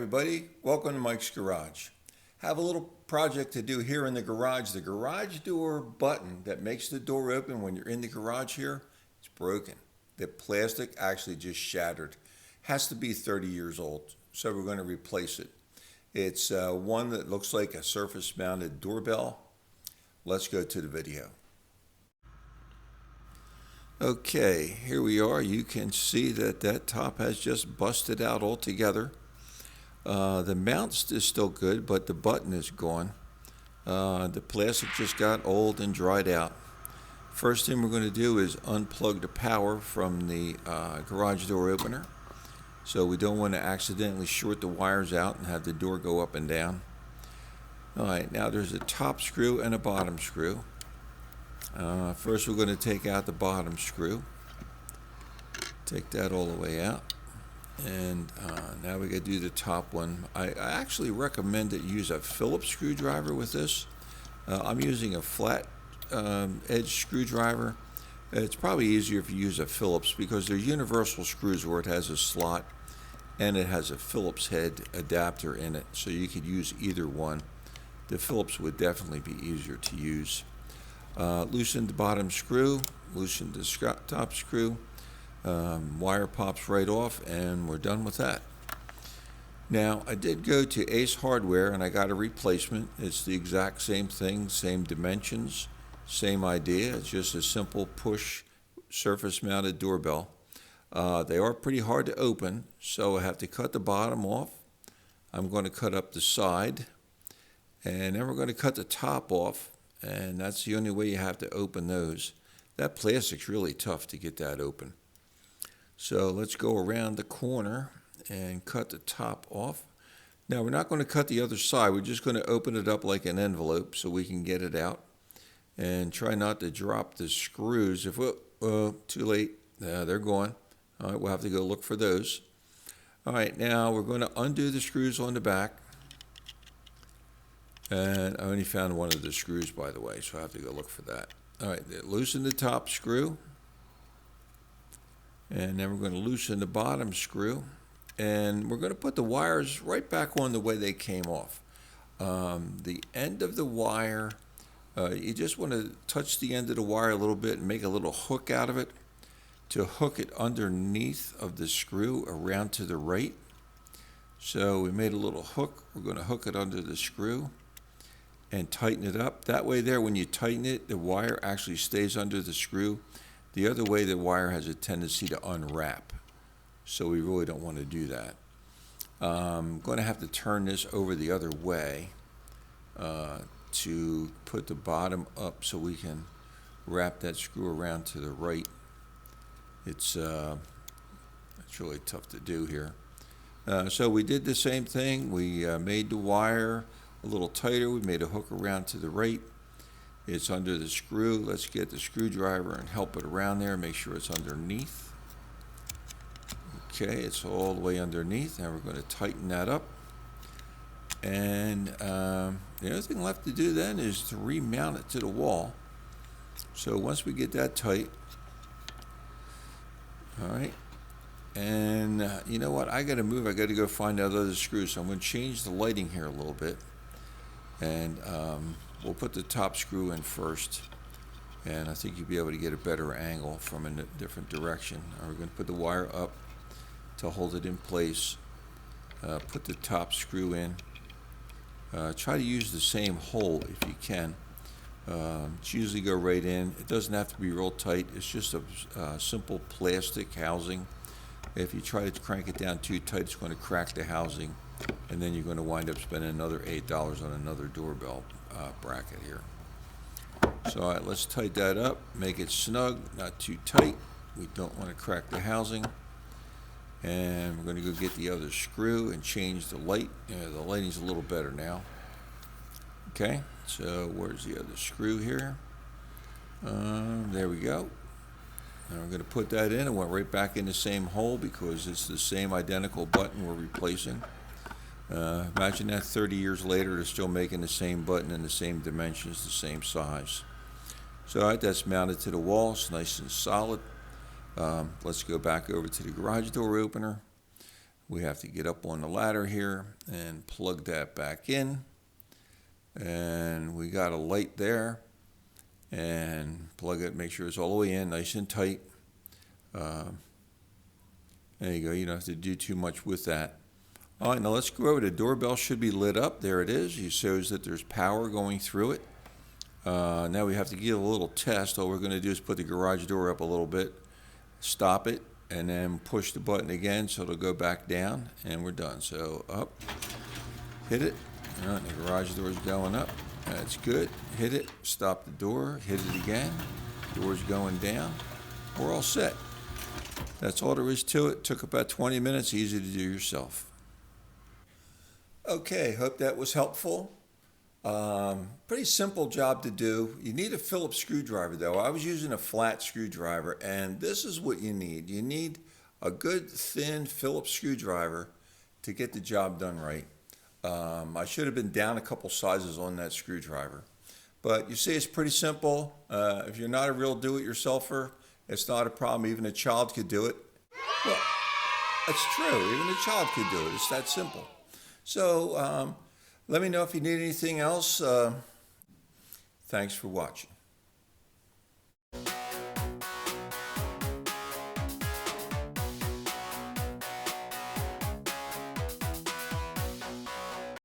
everybody, welcome to Mike's Garage. Have a little project to do here in the garage. The garage door button that makes the door open when you're in the garage here, it's broken. The plastic actually just shattered. Has to be 30 years old, so we're going to replace it. It's one that looks like a surface mounted doorbell. Let's go to the video. Okay, here we are. You can see that top has just busted out altogether. The mount is still good, but the button is gone. The plastic just got old and dried out. First thing we're going to do is unplug the power from the garage door opener. So we don't want to accidentally short the wires out and have the door go up and down. Alright, now there's a top screw and a bottom screw. First we're going to take out the bottom screw. Take that all the way out. And now we got to do the top one. I actually recommend that you use a Phillips screwdriver with this. I'm using a flat edge screwdriver. It's probably easier if you use a Phillips because they're universal screws where it has a slot and it has a Phillips head adapter in it, so you could use either one. The Phillips would definitely be easier to use. Loosen the bottom screw, loosen the top screw. Wire pops right off and we're done with that. Now I did go to Ace Hardware and I got a replacement. It's the exact same thing, same dimensions, same idea. It's just a simple push surface mounted doorbell. They are pretty hard to open, so I have to cut the bottom off. I'm going to cut up the side and then we're going to cut the top off, and that's the only way you have to open those. That plastic's really tough to get that open. So let's go around the corner and cut the top off. Now we're not going to cut the other side. We're just going to open it up like an envelope so we can get it out. And try not to drop the screws. If too late. They're gone. All right, we'll have to go look for those. All right, now we're going to undo the screws on the back. And I only found one of the screws, by the way, so I have to go look for that. All right, loosen the top screw. And then we're going to loosen the bottom screw. And we're going to put the wires right back on the way they came off. The end of the wire, you just want to touch the end of the wire a little bit and make a little hook out of it to hook it underneath of the screw around to the right. So we made a little hook. We're going to hook it under the screw and tighten it up. That way there, when you tighten it, the wire actually stays under the screw. The other way, the wire has a tendency to unwrap, so we really don't want to do that. I'm going to have to turn this over the other way to put the bottom up so we can wrap that screw around to the right. It's really tough to do here. So we did the same thing. We made the wire a little tighter. We made a hook around to the right. It's under the screw. Let's get the screwdriver and help it around there. Make sure it's underneath. Okay, it's all the way underneath. Now we're going to tighten that up. And the other thing left to do then is to remount it to the wall. So once we get that tight, all right. And you know what? I got to move. I got to go find out other screws. So I'm going to change the lighting here a little bit. And we'll put the top screw in first, and I think you'll be able to get a better angle from a different direction. We're going to put the wire up to hold it in place, put the top screw in. Try to use the same hole if you can. It's usually go right in. It doesn't have to be real tight. It's just a simple plastic housing. If you try to crank it down too tight, it's going to crack the housing, and then you're going to wind up spending another $8 on another doorbell bracket here. So all right, let's tighten that up, make it snug, not too tight. We don't want to crack the housing. And we're going to go get the other screw and change the light. The lighting's a little better now. Okay, so where's the other screw here? There we go. Now we're going to put that in. It went right back in the same hole because it's the same identical button we're replacing. Imagine that 30 years later, they're still making the same button in the same dimensions, the same size. So all right, that's mounted to the wall. It's nice and solid. Let's go back over to the garage door opener. We have to get up on the ladder here and plug that back in. And we got a light there. And plug it, make sure it's all the way in, nice and tight. There you go, you don't have to do too much with that. All right, now let's go over. The doorbell should be lit up. There it is. It shows that there's power going through it. Now we have to give a little test. All we're going to do is put the garage door up a little bit, stop it, and then push the button again so it'll go back down, and we're done. So up, hit it. All right, the garage door is going up. That's good. Hit it, stop the door, hit it again. Door's going down. We're all set. That's all there is to it. Took about 20 minutes, easy to do yourself. Okay, hope that was helpful. Pretty simple job to do. You need a Phillips screwdriver though. I was using a flat screwdriver, and this is what you need. You need a good thin Phillips screwdriver to get the job done right. I should have been down a couple sizes on that screwdriver. But you see, it's pretty simple. If you're not a real do-it-yourselfer, it's not a problem. Even a child could do it. Well, that's true. Even a child could do it. It's that simple. So let me know if you need anything else. Thanks for watching.